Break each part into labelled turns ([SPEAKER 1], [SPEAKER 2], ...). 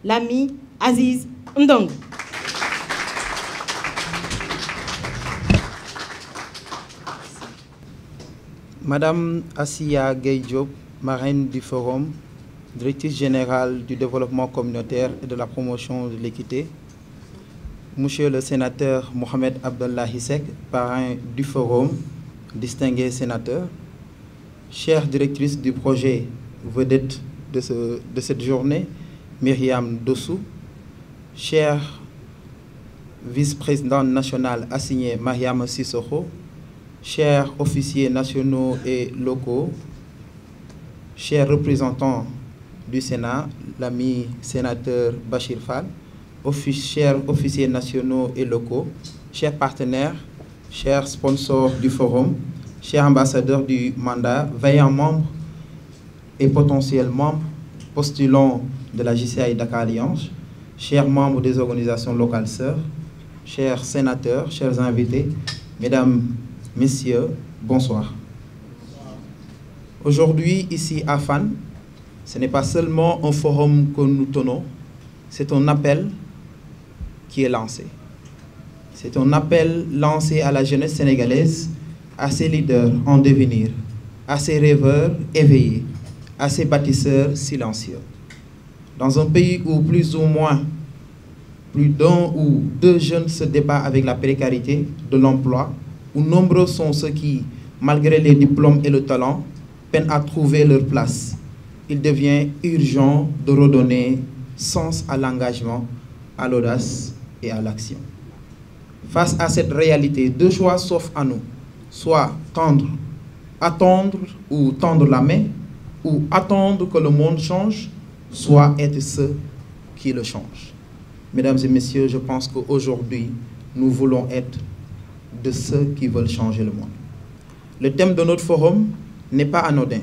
[SPEAKER 1] l'ami Aziz Ndong.
[SPEAKER 2] Madame Assia Gueye Diop, marraine du Forum, directrice générale du développement communautaire et de la promotion de l'équité. Monsieur le sénateur Mohamed Abdullahi Seck, parrain du Forum, distingué sénateur. Chère directrice du projet vedette de cette journée, Myriam Dossou. Chère vice-présidente nationale assignée, Mariam Sissoko. Chers officiers nationaux et locaux, chers représentants du Sénat, l'ami sénateur Bachir Fall, chers officiers nationaux et locaux, chers partenaires, chers sponsors du Forum, chers ambassadeurs du mandat, vaillants membres et potentiels membres, postulants de la JCI Dakar Alliance, chers membres des organisations locales sœurs, chers sénateurs, chers invités, mesdames, messieurs, bonsoir. Aujourd'hui, ici à Fann, ce n'est pas seulement un forum que nous tenons, c'est un appel qui est lancé. C'est un appel lancé à la jeunesse sénégalaise, à ses leaders en devenir, à ses rêveurs éveillés, à ses bâtisseurs silencieux. Dans un pays où plus ou moins plus d'un ou deux jeunes se débattent avec la précarité de l'emploi, où nombreux sont ceux qui, malgré les diplômes et le talent, peinent à trouver leur place, il devient urgent de redonner sens à l'engagement, à l'audace et à l'action. Face à cette réalité, deux choix s'offrent à nous, soit attendre ou tendre la main, ou attendre que le monde change, soit être ceux qui le changent. Mesdames et messieurs, je pense qu'aujourd'hui, nous voulons être de ceux qui veulent changer le monde. Le thème de notre forum n'est pas anodin.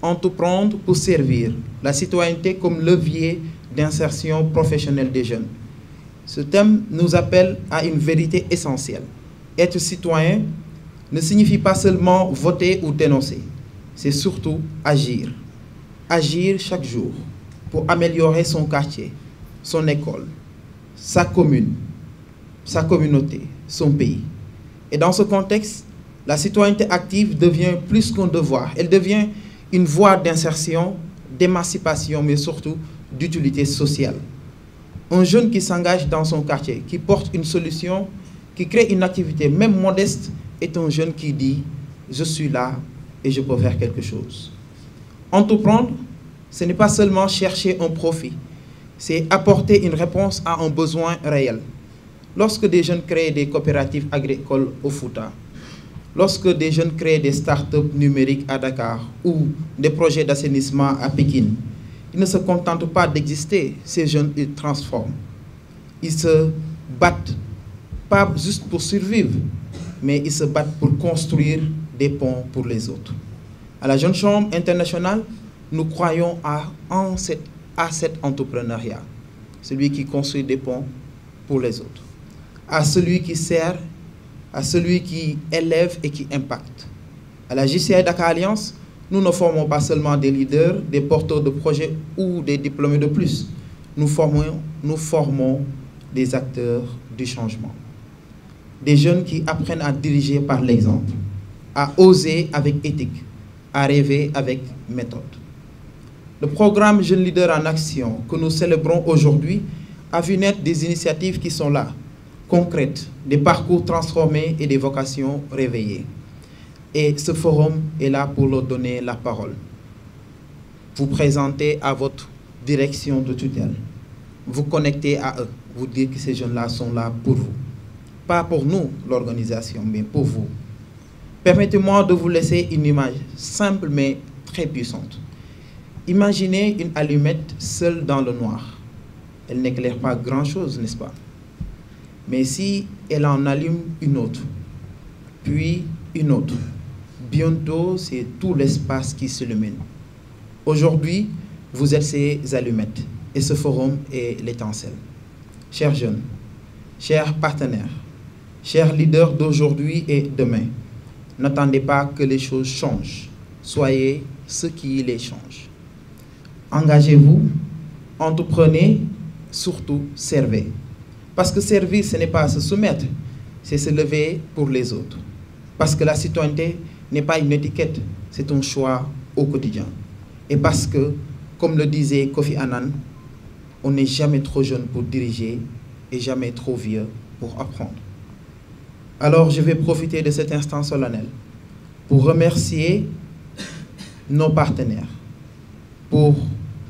[SPEAKER 2] Entreprendre pour servir la citoyenneté comme levier d'insertion professionnelle des jeunes. Ce thème nous appelle à une vérité essentielle. Être citoyen ne signifie pas seulement voter ou dénoncer, c'est surtout agir. Agir chaque jour pour améliorer son quartier, son école, sa commune, sa communauté, son pays. Et dans ce contexte, la citoyenneté active devient plus qu'un devoir. Elle devient une voie d'insertion, d'émancipation, mais surtout d'utilité sociale. Un jeune qui s'engage dans son quartier, qui porte une solution, qui crée une activité, même modeste, est un jeune qui dit « je suis là et je peux faire quelque chose ». Entreprendre, ce n'est pas seulement chercher un profit, c'est apporter une réponse à un besoin réel. Lorsque des jeunes créent des coopératives agricoles au Fouta, lorsque des jeunes créent des start-up numériques à Dakar ou des projets d'assainissement à Pékin, ils ne se contentent pas d'exister, ces jeunes, ils transforment. Ils se battent, pas juste pour survivre, mais ils se battent pour construire des ponts pour les autres. À la Jeune Chambre internationale, nous croyons à cet entrepreneuriat, celui qui construit des ponts pour les autres, à celui qui sert, à celui qui élève et qui impacte. À la JCI Dakar Alliance, nous ne formons pas seulement des leaders, des porteurs de projets ou des diplômés de plus. Nous formons des acteurs du changement. Des jeunes qui apprennent à diriger par l'exemple, à oser avec éthique, à rêver avec méthode. Le programme Jeunes Leaders en Action que nous célébrons aujourd'hui a vu naître des initiatives qui sont là, concrètes, des parcours transformés et des vocations réveillées. Et ce forum est là pour leur donner la parole. Vous présenter à votre direction de tutelle, vous connecter à eux, vous dire que ces jeunes-là sont là pour vous. Pas pour nous, l'organisation, mais pour vous. Permettez-moi de vous laisser une image simple mais très puissante. Imaginez une allumette seule dans le noir. Elle n'éclaire pas grand-chose, n'est-ce pas? Mais si elle en allume une autre, puis une autre, bientôt c'est tout l'espace qui s'illumine. Aujourd'hui, vous êtes ces allumettes et ce forum est l'étincelle. Chers jeunes, chers partenaires, chers leaders d'aujourd'hui et demain, n'attendez pas que les choses changent. Soyez ceux qui les changent. Engagez-vous, entreprenez, surtout servez. Parce que servir, ce n'est pas se soumettre, c'est se lever pour les autres. Parce que la citoyenneté n'est pas une étiquette, c'est un choix au quotidien. Et parce que, comme le disait Kofi Annan, on n'est jamais trop jeune pour diriger et jamais trop vieux pour apprendre. Alors, je vais profiter de cet instant solennel pour remercier nos partenaires, pour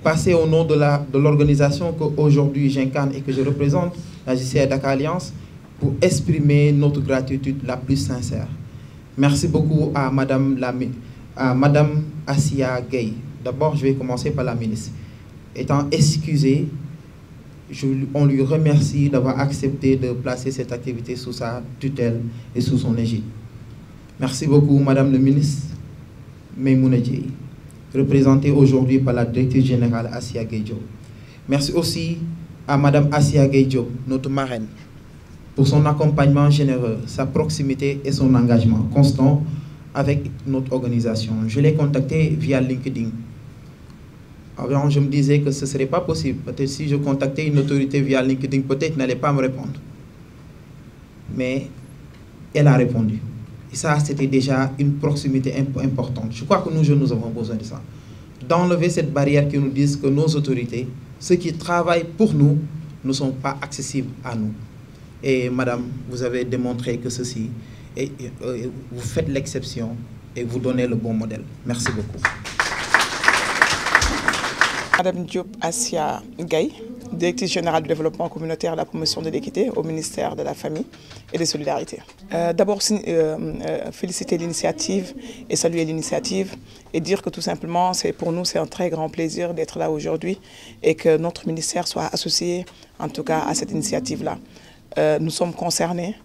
[SPEAKER 2] passer au nom de l'organisation qu'aujourd'hui j'incarne et que je représente, la JCR Dakar Alliance, pour exprimer notre gratitude la plus sincère. Merci beaucoup à Madame Assia Gueye. D'abord, je vais commencer par la ministre. Étant excusée, on lui remercie d'avoir accepté de placer cette activité sous sa tutelle et sous son égide. Merci beaucoup, Madame le ministre Maïmouna Dièye, représentée aujourd'hui par la directrice générale Assia Gueye Diop. Merci aussi à Madame Assia Gueye Diop, notre marraine, pour son accompagnement généreux, sa proximité et son engagement constant avec notre organisation. Je l'ai contactée via LinkedIn. Avant, je me disais que ce ne serait pas possible. Peut-être si je contactais une autorité via LinkedIn, peut-être qu'elle n'allait pas me répondre. Mais elle a répondu. Et ça, c'était déjà une proximité importante. Je crois que nous jeunes, nous avons besoin de ça. D'enlever cette barrière qui nous dit que nos autorités, ceux qui travaillent pour nous, ne sont pas accessibles à nous. Et madame, vous avez démontré que ceci, vous faites l'exception et vous donnez le bon modèle. Merci beaucoup.
[SPEAKER 3] Madame Diop Assia Gueye, directrice générale du développement communautaire et de la promotion de l'équité au ministère de la Famille et des Solidarités. D'abord, féliciter l'initiative et saluer l'initiative et dire que tout simplement, pour nous, c'est un très grand plaisir d'être là aujourd'hui et que notre ministère soit associé, en tout cas, à cette initiative-là. Nous sommes concernés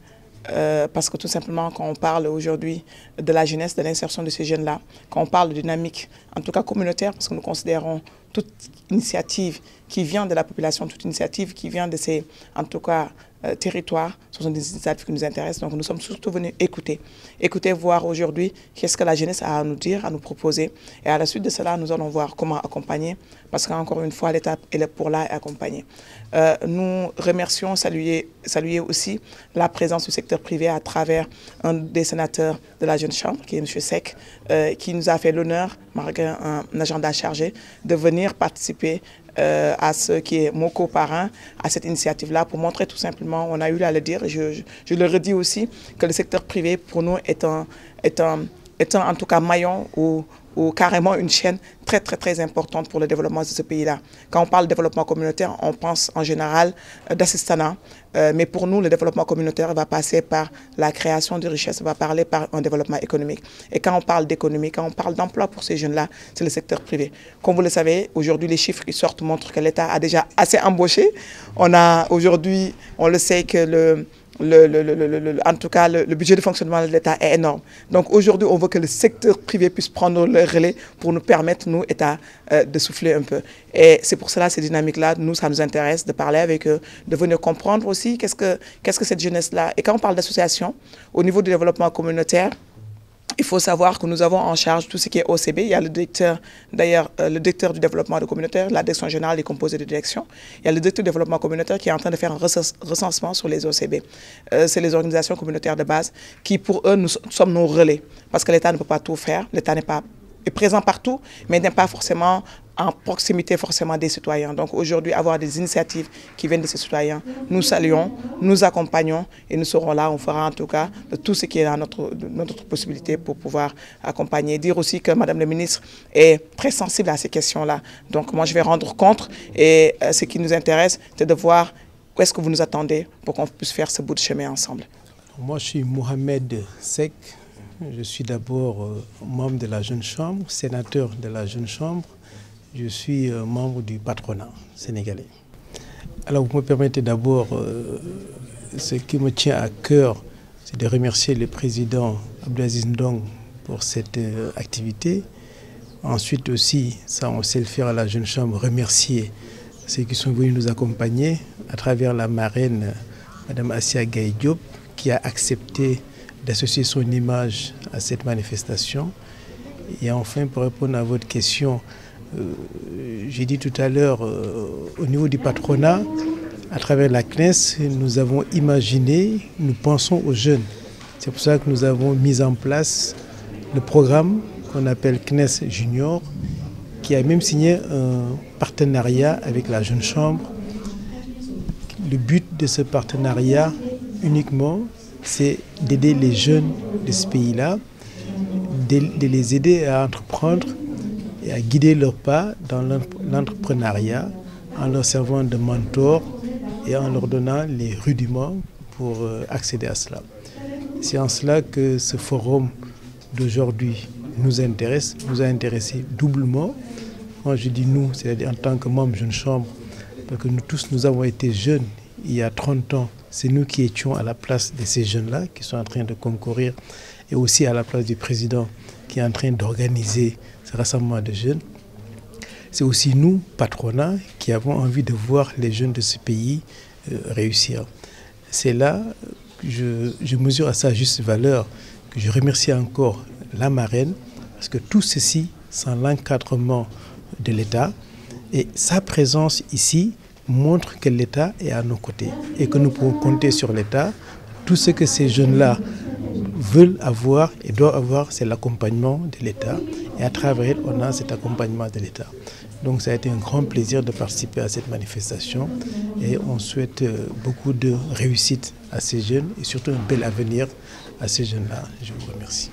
[SPEAKER 3] parce que tout simplement, quand on parle aujourd'hui de la jeunesse, de l'insertion de ces jeunes-là, quand on parle de dynamique, en tout cas communautaire, parce que nous considérons toute initiative qui vient de la population, toute initiative qui vient de ces, en tout cas, territoires, ce sont des initiatives qui nous intéressent. Donc nous sommes surtout venus écouter, voir aujourd'hui qu'est-ce que la jeunesse a à nous dire, à nous proposer. Et à la suite de cela, nous allons voir comment accompagner, parce qu'encore une fois, l'État est pour là et accompagner. Nous remercions, saluer aussi la présence du secteur privé à travers un des sénateurs de la Jeune Chambre, qui est M. Seck, qui nous a fait l'honneur, malgré un agenda chargé, de venir participer à ce qui est mon coparrain, à cette initiative-là, pour montrer tout simplement, on a eu à le dire, je le redis aussi, que le secteur privé, pour nous, est un en tout cas maillon ou carrément une chaîne très importante pour le développement de ce pays-là. Quand on parle de développement communautaire, on pense en général d'assistanat, mais pour nous, le développement communautaire va passer par la création de richesses, va parler par un développement économique. Et quand on parle d'économie, quand on parle d'emploi pour ces jeunes-là, c'est le secteur privé. Comme vous le savez, aujourd'hui, les chiffres qui sortent montrent que l'État a déjà assez embauché. Aujourd'hui, on le sait que en tout cas, le budget de fonctionnement de l'État est énorme. Donc aujourd'hui, on veut que le secteur privé puisse prendre le relais pour nous permettre, nous, État, de souffler un peu. Et c'est pour cela, ces dynamiques-là, nous, ça nous intéresse de parler avec eux, de venir comprendre aussi qu'est-ce que cette jeunesse-là. Et quand on parle d'association, au niveau du développement communautaire, il faut savoir que nous avons en charge tout ce qui est OCB. Il y a le directeur, d'ailleurs, le directeur du développement communautaire, la direction générale est composée de directions. Il y a le directeur du développement communautaire qui est en train de faire un recensement sur les OCB. C'est les organisations communautaires de base qui, pour eux, nous sommes nos relais. Parce que l'État ne peut pas tout faire. L'État est présent partout, mais n'est pas forcément en proximité forcément des citoyens. Donc aujourd'hui, avoir des initiatives qui viennent de ces citoyens, nous saluons, nous accompagnons et nous serons là, on fera en tout cas de tout ce qui est dans notre possibilité pour pouvoir accompagner. Dire aussi que Madame la ministre est très sensible à ces questions-là. Donc moi, je vais rendre compte et ce qui nous intéresse, c'est de voir où est-ce que vous nous attendez pour qu'on puisse faire ce bout de chemin ensemble.
[SPEAKER 4] Moi, je suis Mohamed Seck. Je suis d'abord membre de la Jeune Chambre, sénateur de la Jeune Chambre. Je suis membre du patronat sénégalais. Alors vous me permettez d'abord, ce qui me tient à cœur, c'est de remercier le président Abdelaziz Ndong pour cette activité. Ensuite aussi, ça on sait le faire à la Jeune Chambre, remercier ceux qui sont venus nous accompagner à travers la marraine Madame Assia Gueye Diop qui a accepté d'associer son image à cette manifestation. Et enfin, pour répondre à votre question, J'ai dit tout à l'heure, au niveau du patronat, à travers la CNES, nous avons imaginé, nous pensons aux jeunes. C'est pour ça que nous avons mis en place le programme qu'on appelle CNES Junior, qui a même signé un partenariat avec la Jeune Chambre. Le but de ce partenariat uniquement, c'est d'aider les jeunes de ce pays-là, de les aider à entreprendre et à guider leurs pas dans l'entrepreneuriat en leur servant de mentor et en leur donnant les rudiments pour accéder à cela. C'est en cela que ce forum d'aujourd'hui nous intéresse, nous a intéressés doublement. Quand je dis nous, c'est-à-dire en tant que membres Jeune Chambre, parce que nous tous, nous avons été jeunes il y a 30 ans. C'est nous qui étions à la place de ces jeunes-là qui sont en train de concourir et aussi à la place du président qui est en train d'organiser ce rassemblement de jeunes. C'est aussi nous, patronat, qui avons envie de voir les jeunes de ce pays réussir. C'est là que je mesure à sa juste valeur, que je remercie encore la marraine, parce que tout ceci, sans l'encadrement de l'État, et sa présence ici montre que l'État est à nos côtés et que nous pouvons compter sur l'État. Tout ce que ces jeunes-là veulent avoir et doivent avoir, c'est l'accompagnement de l'État. Et à travers elle, on a cet accompagnement de l'État. Donc ça a été un grand plaisir de participer à cette manifestation et on souhaite beaucoup de réussite à ces jeunes et surtout un bel avenir à ces jeunes-là. Je vous remercie.